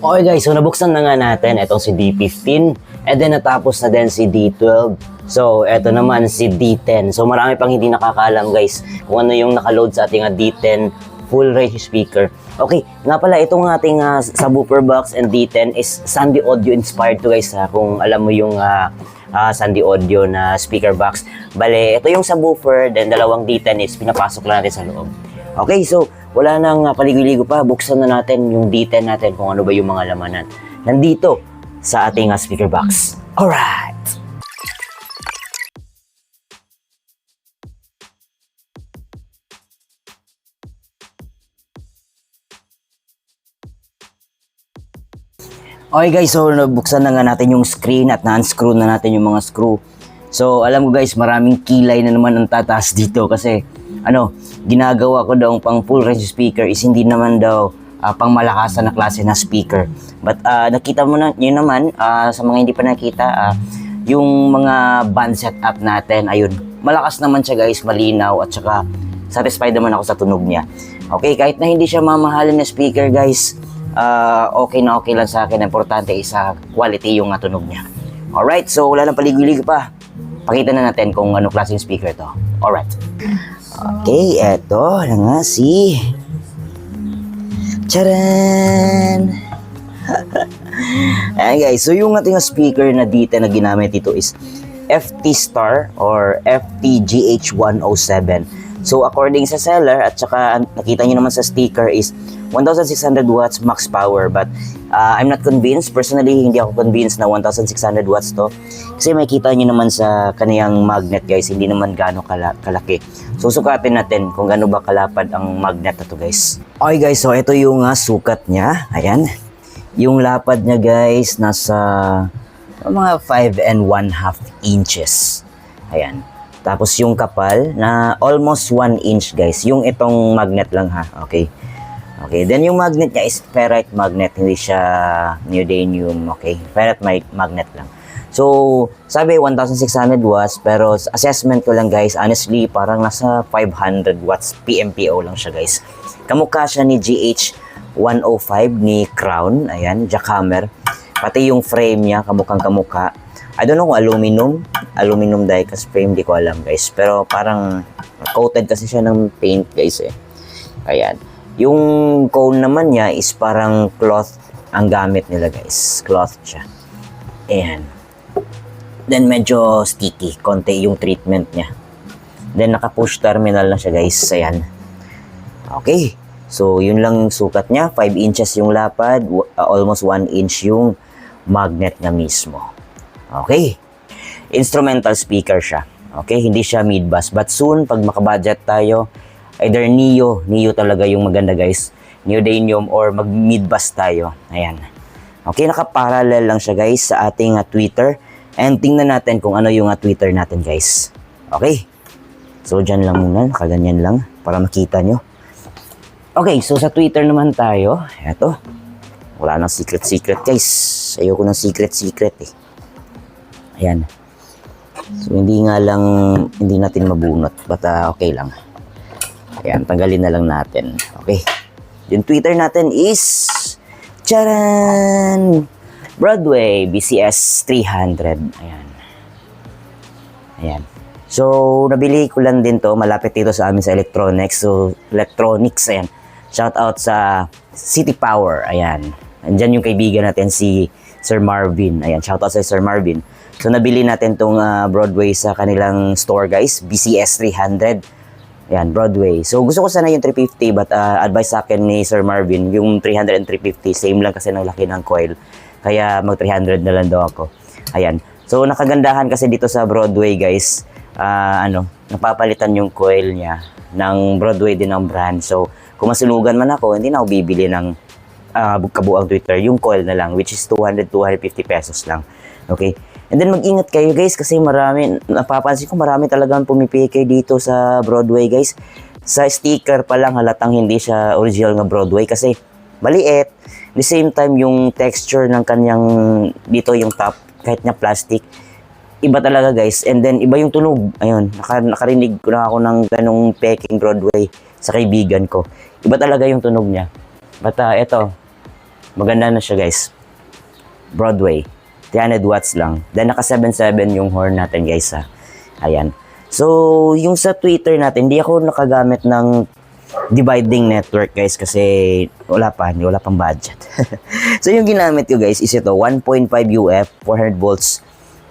Okay guys, so nabuksan na nga natin itong si D15 and then natapos na din si D12. So eto naman si D10. So marami pang hindi nakakaalam guys kung ano yung nakaload sa ating D10 full range speaker. Okay, nga pala itong ating subwoofer box and D10 is Sandy Audio inspired to guys kung alam mo yung Sandy Audio na speaker box. Bale, ito yung subwoofer, then dalawang D10 is pinapasok lang natin sa loob. Okay, so wala nang paligoy-ligo pa, buksan na natin yung D10 natin kung ano ba yung mga lamanan nandito sa ating speaker box. Alright! Okay guys, so nabuksan na nga natin yung screen at na-unscrew na natin yung mga screw. So alam ko guys, maraming kilay na naman ang tataas dito kasi ginagawa ko daw pang full range speaker is hindi naman daw pang malakasan na klase na speaker. But nakita mo na yun naman sa mga hindi pa nakita yung mga band setup natin, ayun. Malakas naman siya guys, malinaw at saka satisfied naman ako sa tunog niya. Okay, kahit na hindi siya mamahalin na speaker guys, okay na okay lang sa akin. Importante is quality yung tunog niya. Alright, so wala nang paligoy-ligo pa. Pakita na natin kung anong klaseng speaker to. Alright. Okay, eto na nga si... Charan! Ayan guys, so yung ating speaker na dito na ginamit ito is FT Star or FT-GH107. So according sa seller at saka nakita nyo naman sa sticker is 1,600 watts max power, but I'm not convinced. Personally, hindi ako convinced na 1,600 watts to. Kasi makikita nyo naman sa kaniyang magnet guys, hindi naman gaano kalaki. So sukatin natin kung gaano ba kalapad ang magnet na to guys. Okay guys, so ito yung sukat niya. Ayan. Yung lapad niya guys, nasa mga 5.5 inches. Ayan. Tapos yung kapal na almost 1 inch guys. Yung itong magnet lang ha. Okay. Okay, then yung magnet niya is ferrite magnet, hindi siya neodymium, okay? Ferrite magnet lang. So, sabi 1,600 watts, pero assessment ko lang guys, honestly, parang nasa 500 watts PMPO lang siya guys. Kamukha siya ni GH105 ni Crown, ayan, jackhammer. Pati yung frame niya, kamukhang kamukha. I don't know kung aluminum die-cast frame, di ko alam guys. Pero parang coated kasi siya ng paint guys eh. Ayan. Yung cone naman niya is parang cloth ang gamit nila guys. Cloth siya. Ayan. Then medyo sticky. Konti yung treatment niya. Then naka-push terminal na siya guys. Ayan. Okay. So yun lang sukat niya. 5 inches yung lapad. Almost 1 inch yung magnet niya mismo. Okay. Instrumental speaker siya. Okay. Hindi siya mid-bass. But soon, pag makabudget tayo, either Neo talaga yung maganda guys, neodymium or mag mid-bass tayo. Ayan. Okay, naka-parallel lang siya guys sa ating Twitter. And tingnan natin kung ano yung Twitter natin guys. Okay. So dyan lang muna, nakaganyan lang para makita nyo. Okay, so sa Twitter naman tayo. Eto. Wala nang secret guys. Ayoko ng secret eh. Ayan. So hindi natin mabunot. But okay lang. Ayan, tanggalin na lang natin. Okay. Yung Twitter natin is charan! Broadway BCS 300. Ayan. Ayan. So, nabili ko lang din to. Malapit dito sa amin sa electronics. So, electronics. Ayan. Shout out sa City Power. Ayan. Andyan yung kaibigan natin si Sir Marvin. Ayan. Shout out sa Sir Marvin. So, nabili natin tong Broadway sa kanilang store guys. BCS 300. Ayan, Broadway. So, gusto ko sana yung 350 but advice sa akin ni Sir Marvin, yung 300 and 350, same lang kasi ng laki ng coil. Kaya mag 300 na lang daw ako. Ayan. So, nakagandahan kasi dito sa Broadway guys, napapalitan yung coil niya ng Broadway din ang brand. So, kung masunugan man ako, hindi na ako bibili ng kabuang Twitter. Yung coil na lang, which is 200-250 pesos lang. Okay? And then mag-ingat kayo guys kasi napapansin ko marami talagang pumipiki dito sa Broadway guys. Sa sticker pa lang halatang hindi siya original na Broadway kasi maliit. At the same time yung texture ng kanyang dito yung top kahit na plastic. Iba talaga guys. And then iba yung tunog. Ayun, nakarinig ko na ako ng ganong peking Broadway sa kaibigan ko. Iba talaga yung tunog niya. But eto, Maganda na siya guys. Broadway. 300 watts lang. Then naka 7.7 yung horn natin guys ha. Ayan. So, yung sa Twitter natin, hindi ako nakagamit ng dividing network guys kasi wala pang budget. So, yung ginamit ko guys is ito, 1.5 UF, 400 volts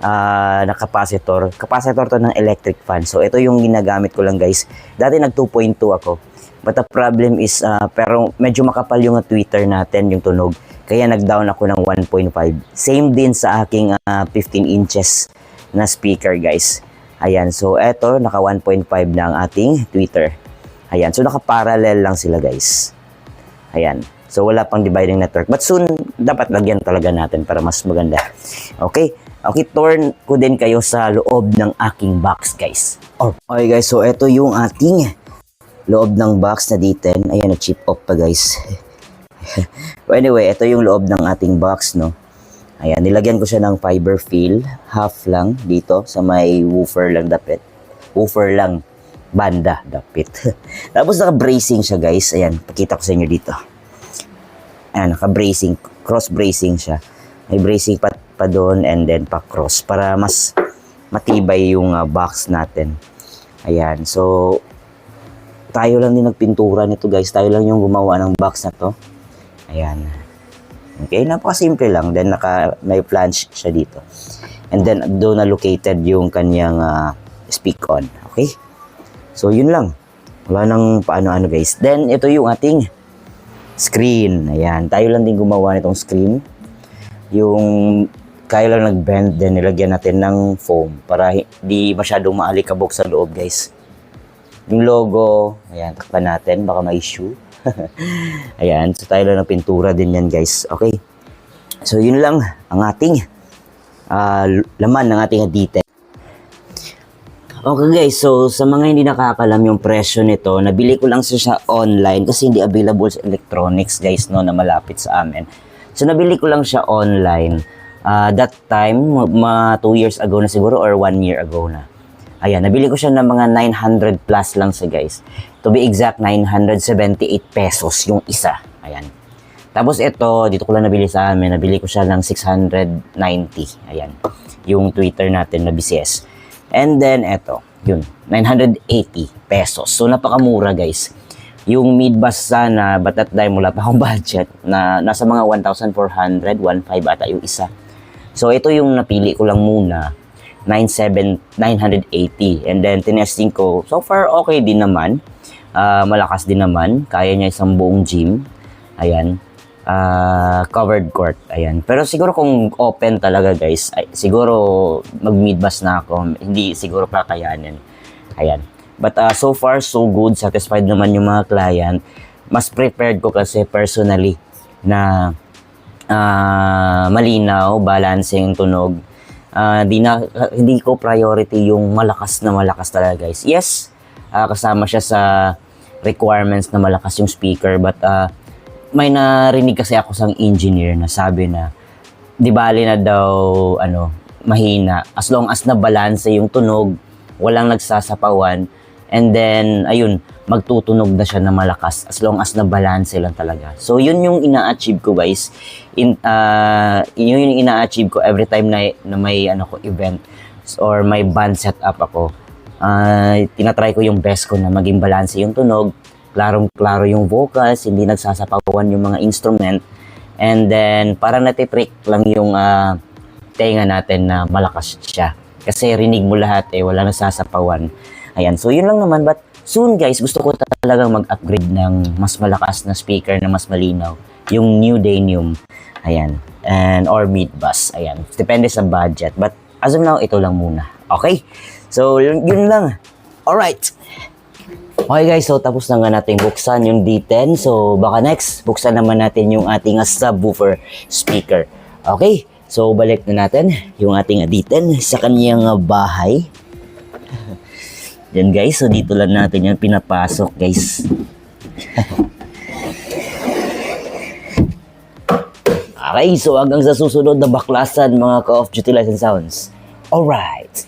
na capacitor. Capacitor to ng electric fan. So, ito yung ginagamit ko lang guys. Dati nag 2.2 ako. But the problem is, pero medyo makapal yung Twitter natin, yung tunog. Kaya nag-down ako ng 1.5. Same din sa aking 15 inches na speaker guys. Ayan, so eto, naka 1.5 na ang ating Twitter. Ayan, so naka-parallel lang sila guys. Ayan, so wala pang dividing network. But soon, dapat lagyan talaga natin para mas maganda. Okay, turn ko din kayo sa loob ng aking box guys. Okay guys, so eto yung ating loob ng box na D10. Ayan, na-chip off pa guys. But anyway, ito yung loob ng ating box, no? Ayan, nilagyan ko siya ng fiber fill. Half lang dito sa may woofer lang dapit. Woofer lang. Banda dapit. Tapos naka-bracing siya guys. Ayan, pakita ko sa inyo dito. Ayan, naka-bracing. Cross-bracing siya. May bracing pa doon and then pa-cross. Para mas matibay yung box natin. Ayan, so tayo lang din nagpintura nito guys. Tayo lang yung gumawa ng box na to. Ayan. Okay, napakasimple lang. Then may flange siya dito. And then doon na located yung kanyang speak on. Okay? So yun lang. Wala nang paano-ano guys. Then ito yung ating screen. Ayan, tayo lang din gumawa nitong screen. Yung kaya lang nag-bend, then nilagyan natin ng foam para hindi masyadong maalikabok sa loob guys. Yung logo, ayan, takpan natin, baka may issue. Ayan, so tayo lang ng pintura din yan guys. Okay, so yun lang ang ating laman ng ating detail. Okay guys, so sa mga hindi nakakalam yung presyo nito, nabili ko lang siya online kasi hindi available sa electronics guys, no, na malapit sa amin. So nabili ko lang siya online. That time, 2 years ago na siguro or 1 year ago na. Ayan, nabili ko siya ng mga 900 plus lang siya guys. To be exact, 978 pesos yung isa. Ayan. Tapos ito, dito ko lang nabili sa amin. Nabili ko siya ng 690. Ayan. Yung Twitter natin na BCS. And then ito, yun, 980 pesos. So napakamura guys. Yung mid-bus sana, but that time wala pa akong budget. Na nasa mga 1,400, 1,500 ata yung isa. So ito yung napili ko lang muna. 980 and then tinesting ko, so far okay din naman, malakas din naman, kaya niya isang buong gym. Ayan, covered court. Ayan, pero siguro kung open talaga guys, siguro mag mid-bus na ako, hindi siguro kakayanin. Ayan, but so far so good, satisfied naman yung mga client. Mas prepared ko kasi personally na malinaw, balancing tunog. Hindi ko priority yung malakas talaga guys. Yes, kasama siya sa requirements na malakas yung speaker, but may narinig kasi ako sa engineer na sabi na di bali na daw mahina as long as na balance yung tunog, walang nagsasapawan, and then ayun, magtutunog na siya na malakas as long as na balance lang talaga. So yun yung ina-achieve ko guys. Yun yung ina-achieve ko every time na may event or may band setup ako. Tinatry ko yung best ko na maging balance yung tunog, klarong-klaro yung vocals, hindi nagsasapawan yung mga instrument, and then para natitrick lang yung tenga natin na malakas siya. Kasi rinig mo lahat wala nagsasapawan. Ayan, so yun lang naman, but soon guys, gusto ko talagang mag-upgrade ng mas malakas na speaker na mas malinaw. Yung New Danium. Ayan. And or mid-bus. Ayan. Depende sa budget. But as of now, ito lang muna. Okay? So, yun lang. Alright. Okay guys, so tapos na nga natin buksan yung D10. So, baka next, buksan naman natin yung ating subwoofer speaker. Okay? So, balik na natin yung ating D10 sa kanyang bahay. Yan guys, so dito lang natin yan pinapasok guys. Okay, so hanggang sa susunod na baklasan mga Ka-Off Duty License Sounds. Alright.